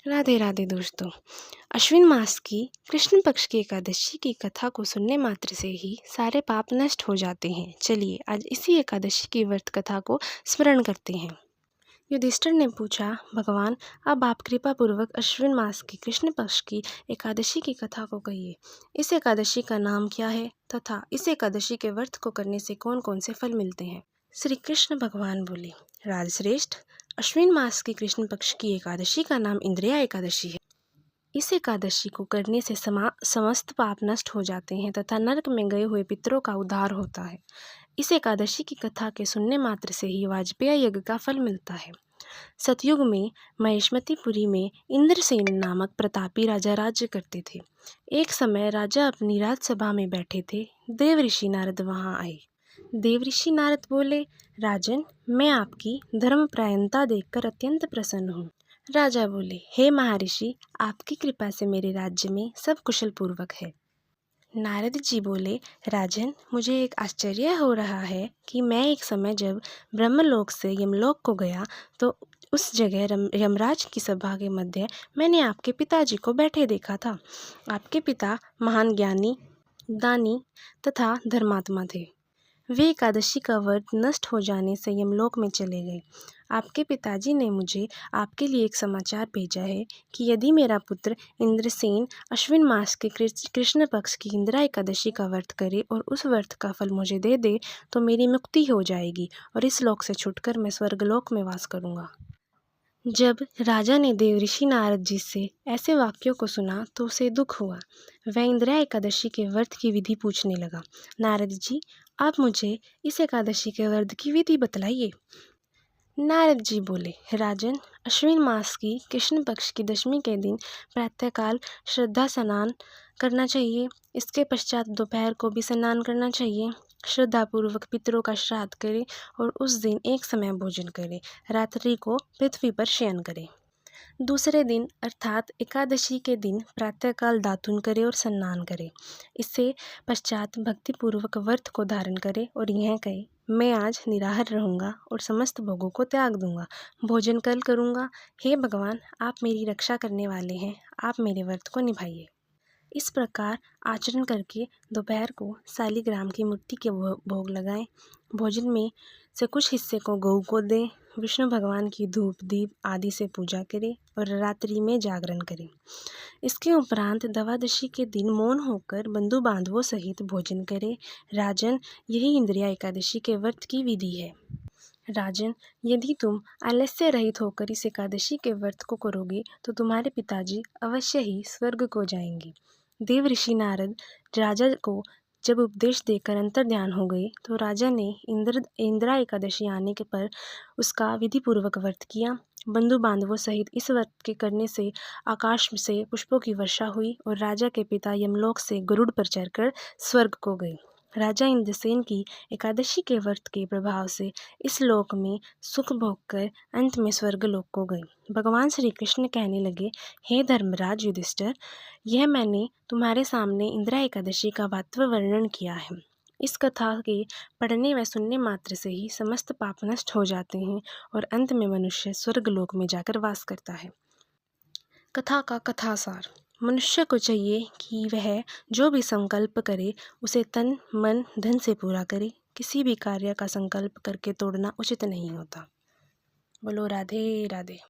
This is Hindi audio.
राधे राधे दोस्तों। अश्विन मास की कृष्ण पक्ष की एकादशी की कथा को सुनने मात्र से ही सारे पाप नष्ट हो जाते हैं। चलिए आज इसी एकादशी की व्रत कथा को स्मरण करते हैं। युधिष्ठिर ने पूछा, भगवान अब आप कृपा पूर्वक अश्विन मास की कृष्ण पक्ष की एकादशी की कथा को कहिए। इस एकादशी का नाम क्या है तथा इस एकादशी के व्रत को करने से कौन कौन से फल मिलते हैं। श्री कृष्ण भगवान बोले, राजश्रेष्ठ, अश्विन मास की कृष्ण पक्ष की एकादशी का नाम इंद्रिया एकादशी है। इस एकादशी को करने से समस्त पाप नष्ट हो जाते हैं तथा नरक में गए हुए पितरों का उद्धार होता है। इस एकादशी की कथा के सुनने मात्र से ही वाजपेय यज्ञ का फल मिलता है। सतयुग में महिष्मतिपुरी में इंद्रसेन नामक प्रतापी राजा राज्य करते थे। एक समय राजा अपनी राजसभा में बैठे थे। देवऋषि नारद वहां आए। देवऋषि नारद बोले, राजन, मैं आपकी धर्मपरायणता देखकर अत्यंत प्रसन्न हूँ। राजा बोले, हे महर्षि, आपकी कृपा से मेरे राज्य में सब कुशल पूर्वक है। नारद जी बोले, राजन, मुझे एक आश्चर्य हो रहा है कि मैं एक समय जब ब्रह्मलोक से यमलोक को गया तो उस जगह यमराज की सभा के मध्य मैंने आपके पिताजी को बैठे देखा था। आपके पिता महान ज्ञानी, दानी तथा धर्मात्मा थे। वे एकादशी का व्रत नष्ट हो जाने से यमलोक में चले गए। आपके पिताजी ने मुझे आपके लिए एक समाचार भेजा है कि यदि मेरा पुत्र इंद्रसेन अश्विन मास के कृष्ण पक्ष की इंदिरा एकादशी का व्रत करे और उस व्रत का फल मुझे दे दे तो मेरी मुक्ति हो जाएगी और इस लोक से छूटकर मैं स्वर्गलोक में वास करूँगा। जब राजा ने देवऋषि नारद जी से ऐसे वाक्यों को सुना तो उसे दुख हुआ। वह इंदिरा एकादशी के व्रत की विधि पूछने लगा। नारद जी, आप मुझे इस एकादशी के व्रत की विधि बतलाइए। नारद जी बोले, राजन, अश्विन मास की कृष्ण पक्ष की दशमी के दिन प्रातःकाल श्रद्धा स्नान करना चाहिए। इसके पश्चात दोपहर को भी स्नान करना चाहिए। श्रद्धापूर्वक पितरों का श्राद्ध करें और उस दिन एक समय भोजन करें। रात्रि को पृथ्वी पर शयन करें। दूसरे दिन अर्थात एकादशी के दिन प्रातःकाल दातुन करें और स्नान करें। इससे पश्चात भक्तिपूर्वक व्रत को धारण करें और यह कहें, मैं आज निराहार रहूँगा और समस्त भोगों को त्याग दूंगा। भोजन कल करूँगा। हे भगवान, आप मेरी रक्षा करने वाले हैं, आप मेरे व्रत को निभाइए। इस प्रकार आचरण करके दोपहर को शालिग्राम की मूर्ति के भोग लगाएं। भोजन में से कुछ हिस्से को गऊ को दें। विष्णु भगवान की धूप दीप आदि से पूजा करें और रात्रि में जागरण करें। इसके उपरांत द्वादशी के दिन मौन होकर बंधु बांधवों सहित भोजन करें। राजन, यही इंद्रिया एकादशी के व्रत की विधि है। राजन, यदि तुम आलस्य रहित होकर इस एकादशी के व्रत को करोगे तो तुम्हारे पिताजी अवश्य ही स्वर्ग को जाएंगे। देवऋषि नारद राजा को जब उपदेश देकर अंतर्ध्यान हो गए तो राजा ने इंदिरा एकादशी आने के पर उसका विधि पूर्वक व्रत किया। बंधु बांधवों सहित इस व्रत के करने से आकाश से पुष्पों की वर्षा हुई और राजा के पिता यमलोक से गरुड़ पर चढ़कर स्वर्ग को गए। राजा इंद्रसेन की एकादशी के व्रत के प्रभाव से इस लोक में सुख भोग कर अंत में स्वर्गलोक को गए। भगवान श्री कृष्ण कहने लगे, हे धर्मराज युधिष्ठिर, यह मैंने तुम्हारे सामने इंदिरा एकादशी का महत्व वर्णन किया है। इस कथा के पढ़ने व सुनने मात्र से ही समस्त पाप नष्ट हो जाते हैं और अंत में मनुष्य स्वर्गलोक में जाकर वास करता है। कथा का कथासार। मनुष्य को चाहिए कि वह जो भी संकल्प करे उसे तन मन धन से पूरा करे। किसी भी कार्य का संकल्प करके तोड़ना उचित नहीं होता। बोलो राधे राधे।